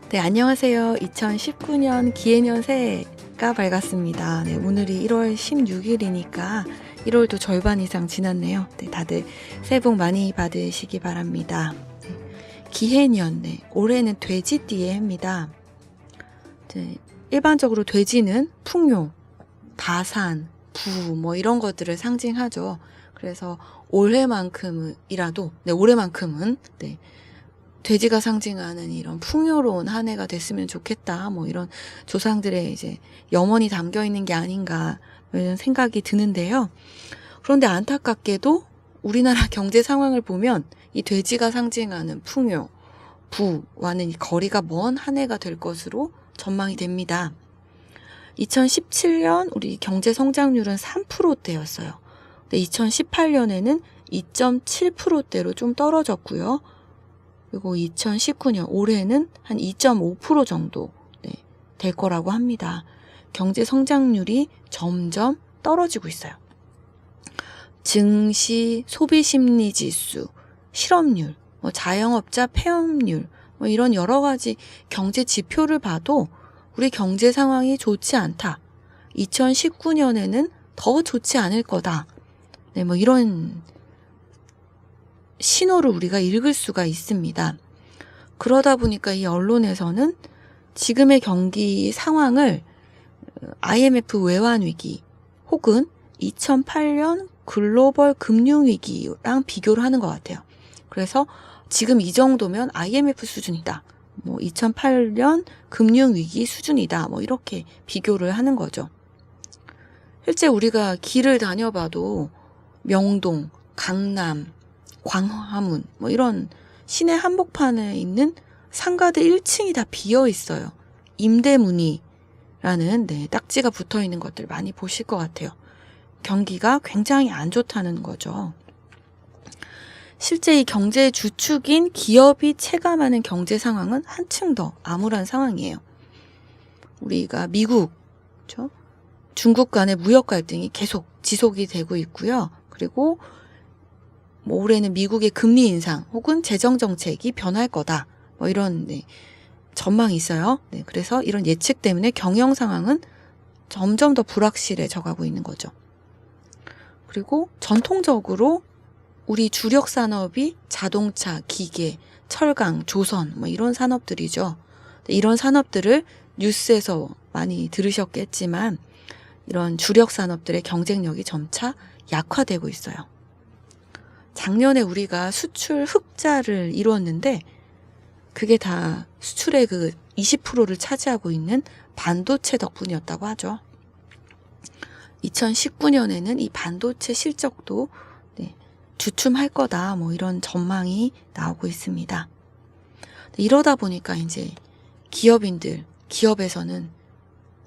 네, 안녕하세요. 2019년 기해년 새해가 밝았습니다. 네, 오늘이 1월 16일이니까 1월도 절반 이상 지났네요. 네, 다들 새해 복 많이 받으시기 바랍니다. 네, 기해년, 네, 올해는 돼지띠의 해입니다. 네, 일반적으로 돼지는 풍요, 다산, 부, 뭐 이런 것들을 상징하죠. 그래서 올해만큼이라도, 네, 올해만큼은, 네, 돼지가 상징하는 이런 풍요로운 한 해가 됐으면 좋겠다. 뭐 이런 조상들의 이제 염원이 담겨 있는 게 아닌가 이런 생각이 드는데요. 그런데 안타깝게도 우리나라 경제 상황을 보면 이 돼지가 상징하는 풍요, 부와는 거리가 먼 한 해가 될 것으로 전망이 됩니다. 2017년 우리 경제 성장률은 3%대였어요. 근데 2018년에는 2.7%대로 좀 떨어졌고요. 그리고 2019년 올해는 한 2.5% 정도 될 거라고 합니다. 경제 성장률이 점점 떨어지고 있어요. 증시, 소비심리지수, 실업률, 자영업자 폐업률 이런 여러 가지 경제 지표를 봐도 우리 경제 상황이 좋지 않다. 2019년에는 더 좋지 않을 거다. 네, 이런 신호를 우리가 읽을 수가 있습니다. 그러다 보니까 이 언론에서는 지금의 경기 상황을 IMF 외환위기 혹은 2008년 글로벌 금융위기랑 비교를 하는 것 같아요. 그래서 지금 이 정도면 IMF 수준이다. 2008년 금융위기 수준이다. 이렇게 비교를 하는 거죠. 실제 우리가 길을 다녀봐도 명동, 강남, 광화문 이런 시내 한복판에 있는 상가들 1층이 다 비어 있어요. 임대문의라는 딱지가 붙어 있는 것들 많이 보실 것 같아요. 경기가 굉장히 안 좋다는 거죠. 실제 이 경제의 주축인 기업이 체감하는 경제 상황은 한층 더 암울한 상황이에요. 우리가 미국, 그렇죠? 중국 간의 무역 갈등이 계속 지속이 되고 있고요. 그리고 올해는 미국의 금리 인상 혹은 재정 정책이 변할 거다. 이런 전망이 있어요. 그래서 이런 예측 때문에 경영 상황은 점점 더 불확실해져 가고 있는 거죠. 그리고 전통적으로 우리 주력 산업이 자동차, 기계, 철강, 조선 이런 산업들이죠. 이런 산업들을 뉴스에서 많이 들으셨겠지만 이런 주력 산업들의 경쟁력이 점차 약화되고 있어요. 작년에 우리가 수출 흑자를 이루었는데 그게 다 수출의 그 20%를 차지하고 있는 반도체 덕분이었다고 하죠. 2019년에는 이 반도체 실적도 주춤할 거다. 이런 전망이 나오고 있습니다. 이러다 보니까 이제 기업에서는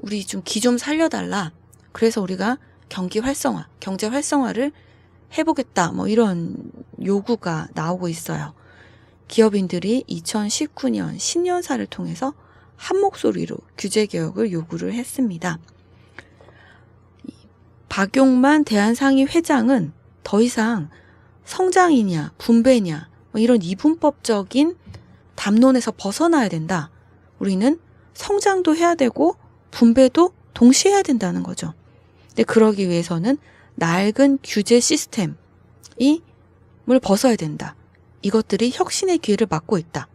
우리 좀 기 좀 살려달라. 그래서 우리가 경제 활성화를 해보겠다. 이런 요구가 나오고 있어요. 기업인들이 2019년 신년사를 통해서 한 목소리로 규제 개혁을 요구를 했습니다. 박용만 대한상의 회장은 더 이상 성장이냐 분배냐 이런 이분법적인 담론에서 벗어나야 된다. 우리는 성장도 해야 되고 분배도 동시에 해야 된다는 거죠. 근데 그러기 위해서는 낡은 규제 시스템을 벗어야 된다. 이것들이 혁신의 기회를 막고 있다.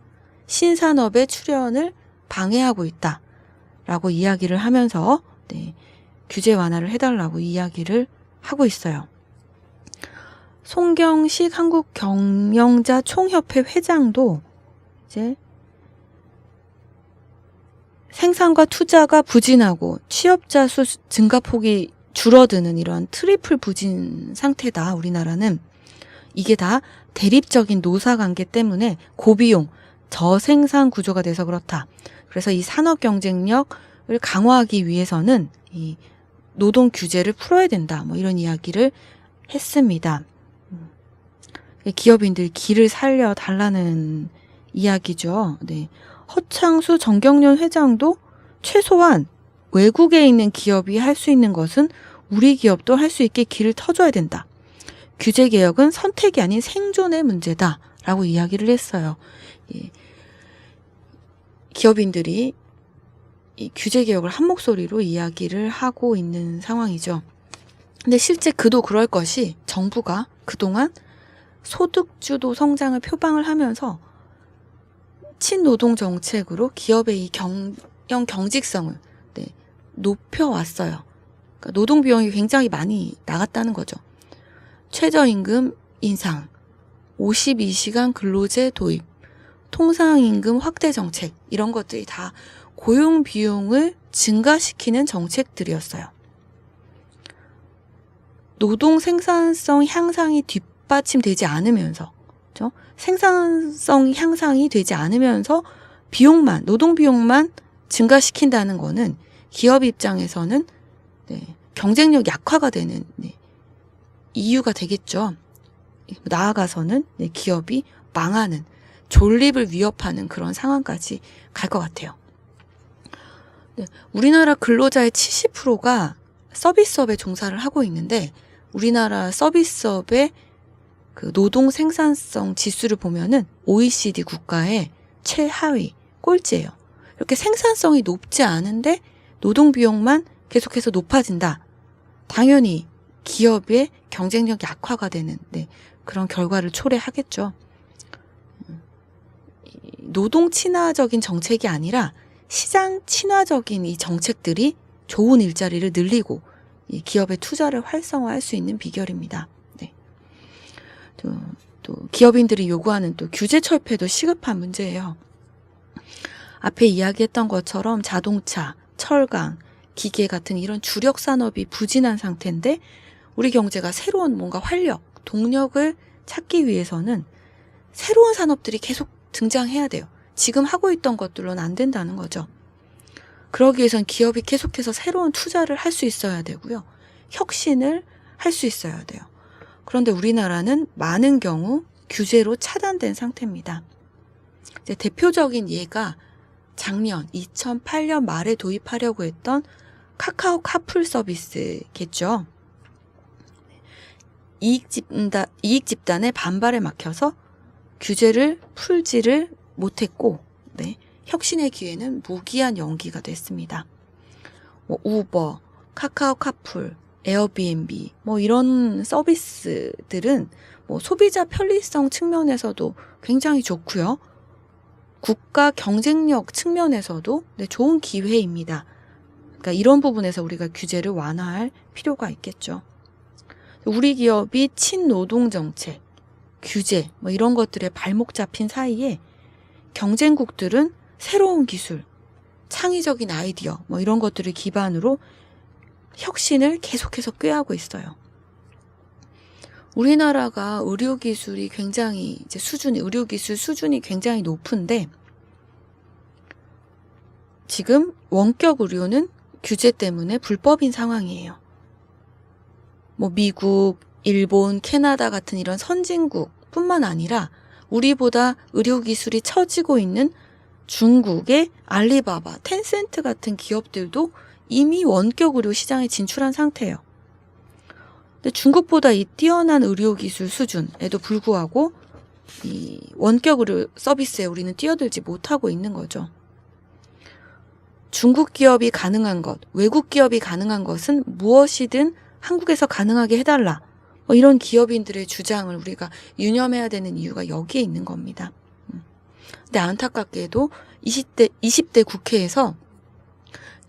신산업의 출현을 방해하고 있다. 라고 이야기를 하면서 규제 완화를 해달라고 이야기를 하고 있어요. 송경식 한국경영자 총협회 회장도 이제 생산과 투자가 부진하고 취업자 수 증가폭이 줄어드는 이런 트리플 부진 상태다. 우리나라는 이게 다 대립적인 노사관계 때문에 고비용, 저생산 구조가 돼서 그렇다. 그래서 이 산업 경쟁력을 강화하기 위해서는 이 노동 규제를 풀어야 된다. 이런 이야기를 했습니다. 기업인들 길을 살려달라는 이야기죠. 허창수 정경련 회장도 최소한 외국에 있는 기업이 할 수 있는 것은 우리 기업도 할 수 있게 길을 터줘야 된다. 규제 개혁은 선택이 아닌 생존의 문제다라고 이야기를 했어요. 기업인들이 이 규제 개혁을 한 목소리로 이야기를 하고 있는 상황이죠. 근데 실제 그도 그럴 것이 정부가 그동안 소득주도 성장을 표방을 하면서 친노동 정책으로 기업의 이 경직성을 높여왔어요. 그러니까 노동 비용이 굉장히 많이 나갔다는 거죠. 최저임금 인상, 52시간 근로제 도입, 통상임금 확대 정책 이런 것들이 다 고용 비용을 증가시키는 정책들이었어요. 노동 생산성 향상이 뒷받침되지 않으면서, 그렇죠? 생산성 향상이 되지 않으면서 노동 비용만 증가시킨다는 거는 기업 입장에서는 경쟁력 약화가 되는 이유가 되겠죠. 나아가서는 기업이 망하는, 존립을 위협하는 그런 상황까지 갈 것 같아요. 우리나라 근로자의 70%가 서비스업에 종사를 하고 있는데 우리나라 서비스업의 그 노동 생산성 지수를 보면은 OECD 국가의 최하위 꼴찌예요. 이렇게 생산성이 높지 않은데 노동 비용만 계속해서 높아진다. 당연히 기업의 경쟁력 약화가 되는 그런 결과를 초래하겠죠. 노동 친화적인 정책이 아니라 시장 친화적인 이 정책들이 좋은 일자리를 늘리고 이 기업의 투자를 활성화할 수 있는 비결입니다. 또 기업인들이 요구하는 또 규제 철폐도 시급한 문제예요. 앞에 이야기했던 것처럼 자동차, 철강, 기계 같은 이런 주력 산업이 부진한 상태인데 우리 경제가 새로운 뭔가 활력, 동력을 찾기 위해서는 새로운 산업들이 계속 등장해야 돼요. 지금 하고 있던 것들로는 안 된다는 거죠. 그러기 위해선 기업이 계속해서 새로운 투자를 할 수 있어야 되고요. 혁신을 할 수 있어야 돼요. 그런데 우리나라는 많은 경우 규제로 차단된 상태입니다. 이제 대표적인 예가 작년 2008년 말에 도입하려고 했던 카카오 카풀 서비스겠죠. 이익 집단의 반발에 막혀서 규제를 풀지를 못했고 혁신의 기회는 무기한 연기가 됐습니다. 우버, 카카오 카풀, 에어비앤비 이런 서비스들은 소비자 편리성 측면에서도 굉장히 좋고요. 국가 경쟁력 측면에서도 좋은 기회입니다. 그러니까 이런 부분에서 우리가 규제를 완화할 필요가 있겠죠. 우리 기업이 친노동 정책, 규제 이런 것들에 발목 잡힌 사이에 경쟁국들은 새로운 기술, 창의적인 아이디어 이런 것들을 기반으로 혁신을 계속해서 꾀하고 있어요. 우리나라가 의료기술이 굉장히 의료기술 수준이 굉장히 높은데 지금 원격 의료는 규제 때문에 불법인 상황이에요. 미국, 일본, 캐나다 같은 이런 선진국뿐만 아니라 우리보다 의료기술이 처지고 있는 중국의 알리바바, 텐센트 같은 기업들도 이미 원격 의료 시장에 진출한 상태예요. 근데 중국보다 이 뛰어난 의료기술 수준에도 불구하고 이 원격 의료 서비스에 우리는 뛰어들지 못하고 있는 거죠. 중국 기업이 가능한 것, 외국 기업이 가능한 것은 무엇이든 한국에서 가능하게 해달라. 이런 기업인들의 주장을 우리가 유념해야 되는 이유가 여기에 있는 겁니다. 근데 안타깝게도 20대 국회에서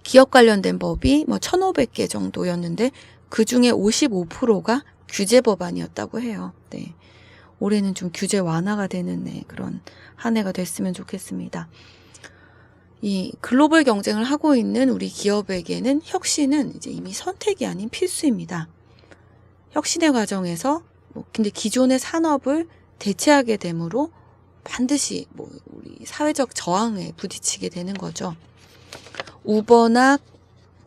기업 관련된 법이 1,500개 정도였는데 그중에 55%가 규제 법안이었다고 해요. 올해는 좀 규제 완화가 되는 그런 한 해가 됐으면 좋겠습니다. 이 글로벌 경쟁을 하고 있는 우리 기업에게는 혁신은 이제 이미 선택이 아닌 필수입니다. 혁신의 과정에서 근데 기존의 산업을 대체하게 되므로 반드시 우리 사회적 저항에 부딪히게 되는 거죠. 우버나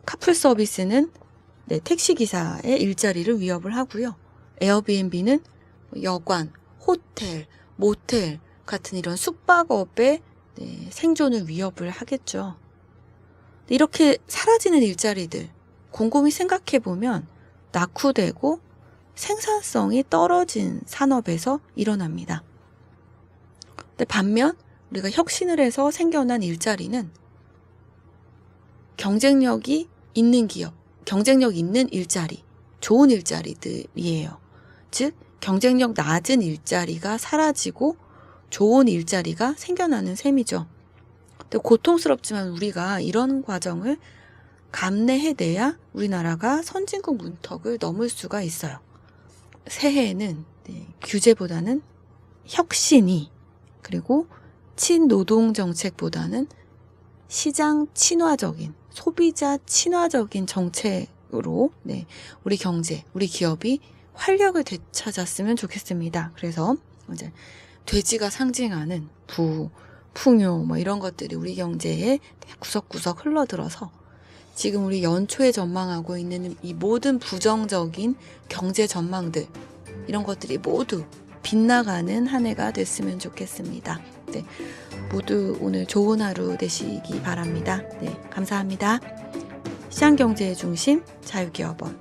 카풀 서비스는 택시기사의 일자리를 위협을 하고요. 에어비앤비는 여관, 호텔, 모텔 같은 이런 숙박업의 생존을 위협을 하겠죠. 이렇게 사라지는 일자리들 곰곰이 생각해보면 낙후되고 생산성이 떨어진 산업에서 일어납니다. 근데 반면 우리가 혁신을 해서 생겨난 일자리는 경쟁력이 있는 기업, 경쟁력 있는 일자리, 좋은 일자리들이에요. 즉, 경쟁력 낮은 일자리가 사라지고 좋은 일자리가 생겨나는 셈이죠. 근데 고통스럽지만 우리가 이런 과정을 감내해내야 우리나라가 선진국 문턱을 넘을 수가 있어요. 새해에는 규제보다는 혁신이, 그리고 친노동 정책보다는 시장 친화적인, 소비자 친화적인 정책으로 우리 경제, 우리 기업이 활력을 되찾았으면 좋겠습니다. 그래서 이제 돼지가 상징하는 부, 풍요 이런 것들이 우리 경제에 구석구석 흘러들어서 지금 우리 연초에 전망하고 있는 이 모든 부정적인 경제 전망들, 이런 것들이 모두 빗나가는 한 해가 됐으면 좋겠습니다. 모두 오늘 좋은 하루 되시기 바랍니다. 감사합니다. 시장경제의 중심 자유기업원